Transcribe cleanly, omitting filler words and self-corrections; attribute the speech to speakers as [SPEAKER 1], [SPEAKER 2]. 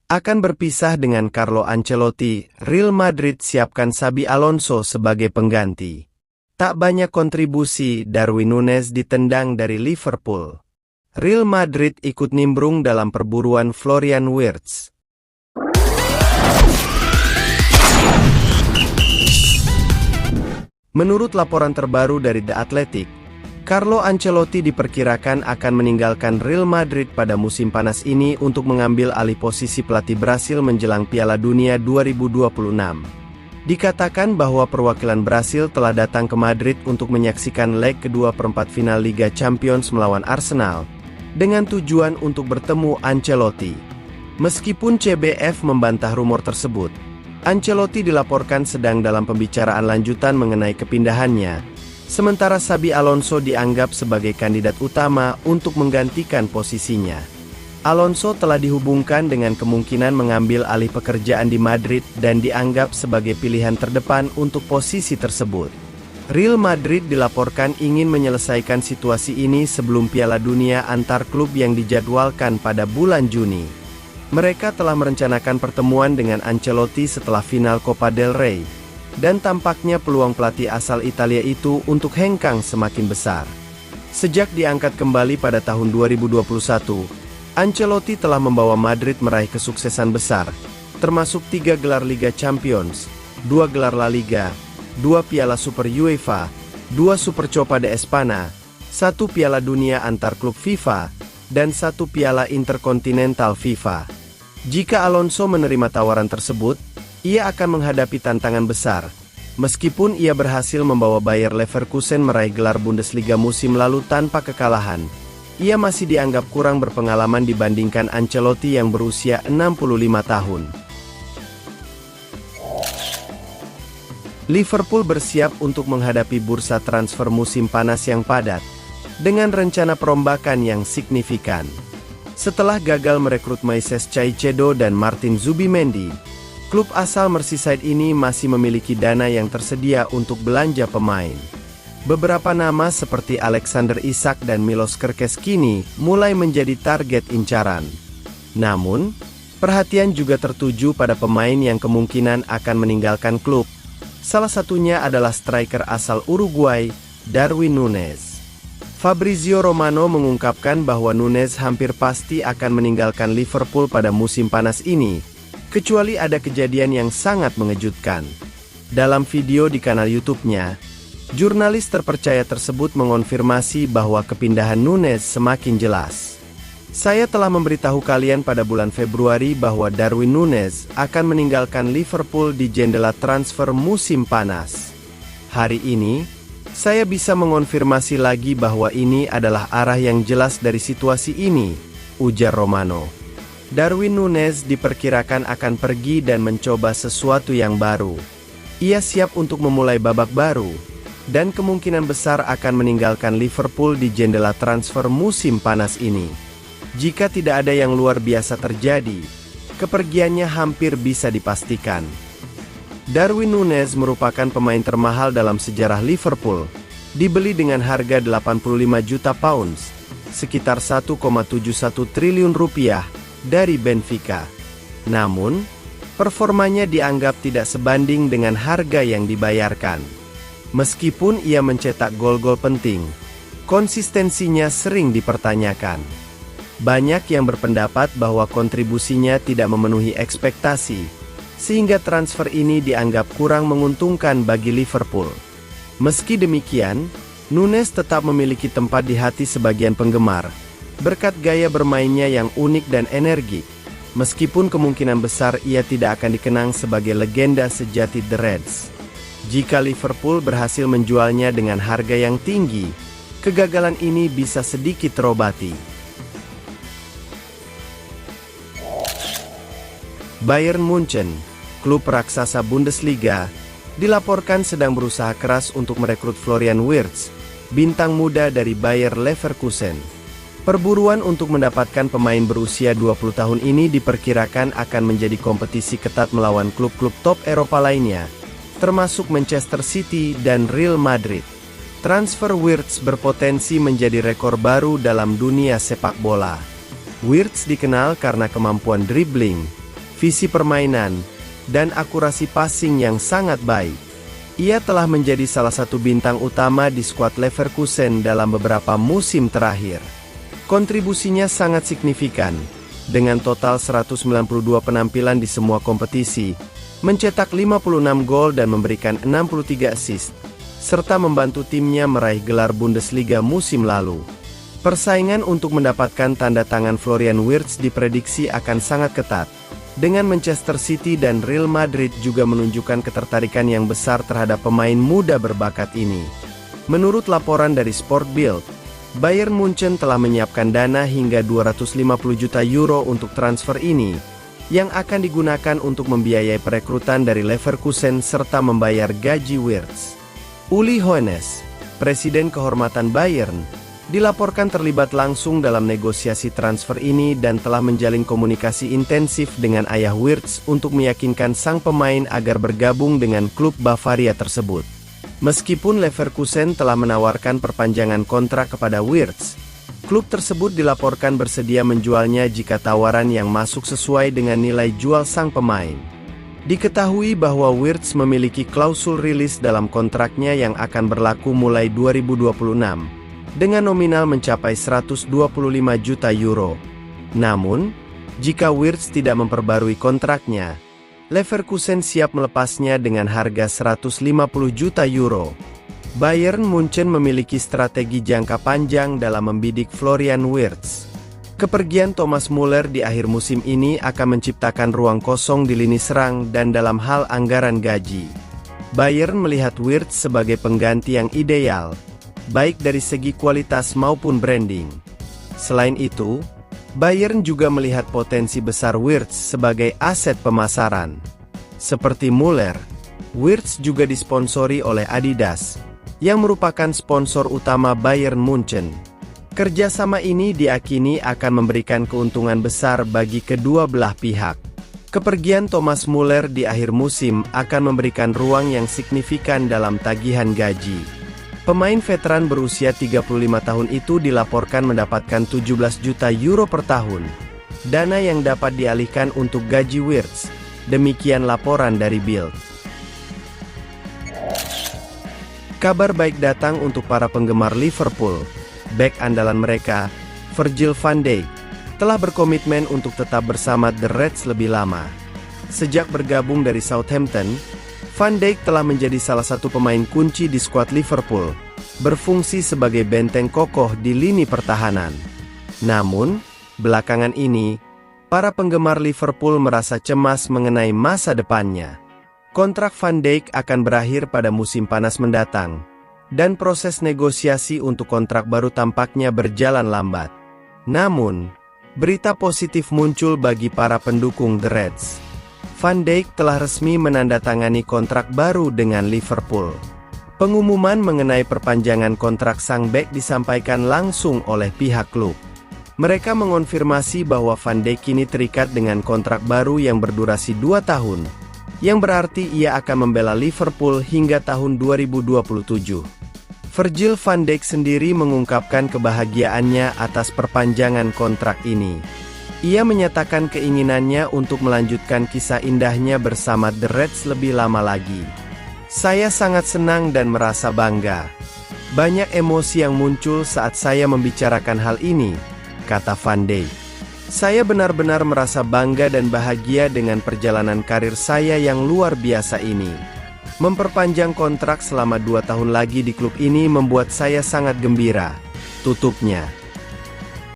[SPEAKER 1] akan berpisah dengan Carlo Ancelotti. Real Madrid siapkan Xabi Alonso sebagai pengganti. Tak banyak kontribusi, Darwin Núñez ditendang dari Liverpool. Real Madrid ikut nimbrung dalam perburuan Florian Wirtz. Menurut laporan terbaru dari The Athletic, Carlo Ancelotti diperkirakan akan meninggalkan Real Madrid pada musim panas ini untuk mengambil alih posisi pelatih Brasil menjelang Piala Dunia 2026. Dikatakan bahwa perwakilan Brasil telah datang ke Madrid untuk menyaksikan leg kedua perempat final Liga Champions melawan Arsenal, dengan tujuan untuk bertemu Ancelotti. Meskipun CBF membantah rumor tersebut, Ancelotti dilaporkan sedang dalam pembicaraan lanjutan mengenai kepindahannya, sementara Xabi Alonso dianggap sebagai kandidat utama untuk menggantikan posisinya. Alonso telah dihubungkan dengan kemungkinan mengambil alih pekerjaan di Madrid dan dianggap sebagai pilihan terdepan untuk posisi tersebut. Real Madrid dilaporkan ingin menyelesaikan situasi ini sebelum Piala Dunia antar klub yang dijadwalkan pada bulan Juni. Mereka telah merencanakan pertemuan dengan Ancelotti setelah final Copa del Rey, dan tampaknya peluang pelatih asal Italia itu untuk hengkang semakin besar. Sejak diangkat kembali pada tahun 2021, Ancelotti telah membawa Madrid meraih kesuksesan besar, termasuk 3 gelar Liga Champions, 2 gelar La Liga, 2 Piala Super UEFA, 2 Super Copa de Espana, 1 Piala Dunia antar klub FIFA, dan 1 Piala Interkontinental FIFA. Jika Alonso menerima tawaran tersebut, ia akan menghadapi tantangan besar. Meskipun ia berhasil membawa Bayer Leverkusen meraih gelar Bundesliga musim lalu tanpa kekalahan, ia masih dianggap kurang berpengalaman dibandingkan Ancelotti yang berusia 65 tahun. Liverpool bersiap untuk menghadapi bursa transfer musim panas yang padat, dengan rencana perombakan yang signifikan. Setelah gagal merekrut Moises Caicedo dan Martin Zubimendi, klub asal Merseyside ini masih memiliki dana yang tersedia untuk belanja pemain. Beberapa nama seperti Alexander Isak dan Milos Kerkez kini mulai menjadi target incaran. Namun, perhatian juga tertuju pada pemain yang kemungkinan akan meninggalkan klub. Salah satunya adalah striker asal Uruguay, Darwin Núñez. Fabrizio Romano mengungkapkan bahwa Núñez hampir pasti akan meninggalkan Liverpool pada musim panas ini, kecuali ada kejadian yang sangat mengejutkan. Dalam video di kanal YouTube-nya, jurnalis terpercaya tersebut mengonfirmasi bahwa kepindahan Núñez semakin jelas. Saya telah memberitahu kalian pada bulan Februari bahwa Darwin Núñez akan meninggalkan Liverpool di jendela transfer musim panas. Hari ini, saya bisa mengonfirmasi lagi bahwa ini adalah arah yang jelas dari situasi ini, ujar Romano. Darwin Núñez diperkirakan akan pergi dan mencoba sesuatu yang baru. Ia siap untuk memulai babak baru, dan kemungkinan besar akan meninggalkan Liverpool di jendela transfer musim panas ini. Jika tidak ada yang luar biasa terjadi, kepergiannya hampir bisa dipastikan. Darwin Núñez merupakan pemain termahal dalam sejarah Liverpool, dibeli dengan harga 85 juta pounds, sekitar 1,71 triliun rupiah, dari Benfica. Namun, performanya dianggap tidak sebanding dengan harga yang dibayarkan. Meskipun ia mencetak gol-gol penting, konsistensinya sering dipertanyakan. Banyak yang berpendapat bahwa kontribusinya tidak memenuhi ekspektasi, sehingga transfer ini dianggap kurang menguntungkan bagi Liverpool. Meski demikian, Núñez tetap memiliki tempat di hati sebagian penggemar, berkat gaya bermainnya yang unik dan energik, meskipun kemungkinan besar ia tidak akan dikenang sebagai legenda sejati The Reds. Jika Liverpool berhasil menjualnya dengan harga yang tinggi, kegagalan ini bisa sedikit terobati. Bayern Munchen, klub raksasa Bundesliga, dilaporkan sedang berusaha keras untuk merekrut Florian Wirtz, bintang muda dari Bayer Leverkusen. Perburuan untuk mendapatkan pemain berusia 20 tahun ini diperkirakan akan menjadi kompetisi ketat melawan klub-klub top Eropa lainnya, termasuk Manchester City dan Real Madrid. Transfer Wirtz berpotensi menjadi rekor baru dalam dunia sepak bola. Wirtz dikenal karena kemampuan dribbling, visi permainan, dan akurasi passing yang sangat baik. Ia telah menjadi salah satu bintang utama di skuad Leverkusen dalam beberapa musim terakhir. Kontribusinya sangat signifikan, dengan total 192 penampilan di semua kompetisi, mencetak 56 gol dan memberikan 63 assist, serta membantu timnya meraih gelar Bundesliga musim lalu. Persaingan untuk mendapatkan tanda tangan Florian Wirtz diprediksi akan sangat ketat, dengan Manchester City dan Real Madrid juga menunjukkan ketertarikan yang besar terhadap pemain muda berbakat ini. Menurut laporan dari Sport Bild, Bayern Munchen telah menyiapkan dana hingga 250 juta euro untuk transfer ini, yang akan digunakan untuk membiayai perekrutan dari Leverkusen serta membayar gaji Wirtz. Uli Hoeneß, Presiden Kehormatan Bayern, dilaporkan terlibat langsung dalam negosiasi transfer ini dan telah menjalin komunikasi intensif dengan ayah Wirtz untuk meyakinkan sang pemain agar bergabung dengan klub Bavaria tersebut. Meskipun Leverkusen telah menawarkan perpanjangan kontrak kepada Wirtz, klub tersebut dilaporkan bersedia menjualnya jika tawaran yang masuk sesuai dengan nilai jual sang pemain. Diketahui bahwa Wirtz memiliki klausul rilis dalam kontraknya yang akan berlaku mulai 2026. Dengan nominal mencapai 125 juta euro. Namun, jika Wirtz tidak memperbarui kontraknya, Leverkusen siap melepasnya dengan harga 150 juta euro. Bayern Munchen memiliki strategi jangka panjang dalam membidik Florian Wirtz. Kepergian Thomas Muller di akhir musim ini akan menciptakan ruang kosong di lini serang dan dalam hal anggaran gaji. Bayern melihat Wirtz sebagai pengganti yang ideal, baik dari segi kualitas maupun branding. Selain itu, Bayern juga melihat potensi besar Wirtz sebagai aset pemasaran. Seperti Muller, Wirtz juga disponsori oleh Adidas, yang merupakan sponsor utama Bayern Munchen. Kerjasama ini diakini akan memberikan keuntungan besar bagi kedua belah pihak. Kepergian Thomas Muller di akhir musim akan memberikan ruang yang signifikan dalam tagihan gaji. Pemain veteran berusia 35 tahun itu dilaporkan mendapatkan 17 juta euro per tahun. Dana yang dapat dialihkan untuk gaji Wirtz. Demikian laporan dari Bild. Kabar baik datang untuk para penggemar Liverpool. Bek andalan mereka, Virgil van Dijk, telah berkomitmen untuk tetap bersama The Reds lebih lama. Sejak bergabung dari Southampton, Van Dijk telah menjadi salah satu pemain kunci di skuad Liverpool, berfungsi sebagai benteng kokoh di lini pertahanan. Namun, belakangan ini, para penggemar Liverpool merasa cemas mengenai masa depannya. Kontrak Van Dijk akan berakhir pada musim panas mendatang, dan proses negosiasi untuk kontrak baru tampaknya berjalan lambat. Namun, berita positif muncul bagi para pendukung The Reds. Van Dijk telah resmi menandatangani kontrak baru dengan Liverpool. Pengumuman mengenai perpanjangan kontrak sang bek disampaikan langsung oleh pihak klub. Mereka mengonfirmasi bahwa Van Dijk kini terikat dengan kontrak baru yang berdurasi 2 tahun, yang berarti ia akan membela Liverpool hingga tahun 2027. Virgil van Dijk sendiri mengungkapkan kebahagiaannya atas perpanjangan kontrak ini. Ia menyatakan keinginannya untuk melanjutkan kisah indahnya bersama The Reds lebih lama lagi. Saya sangat senang dan merasa bangga. Banyak emosi yang muncul saat saya membicarakan hal ini, kata Van Dijk. Saya benar-benar merasa bangga dan bahagia dengan perjalanan karir saya yang luar biasa ini. Memperpanjang kontrak selama 2 tahun lagi di klub ini membuat saya sangat gembira, tutupnya.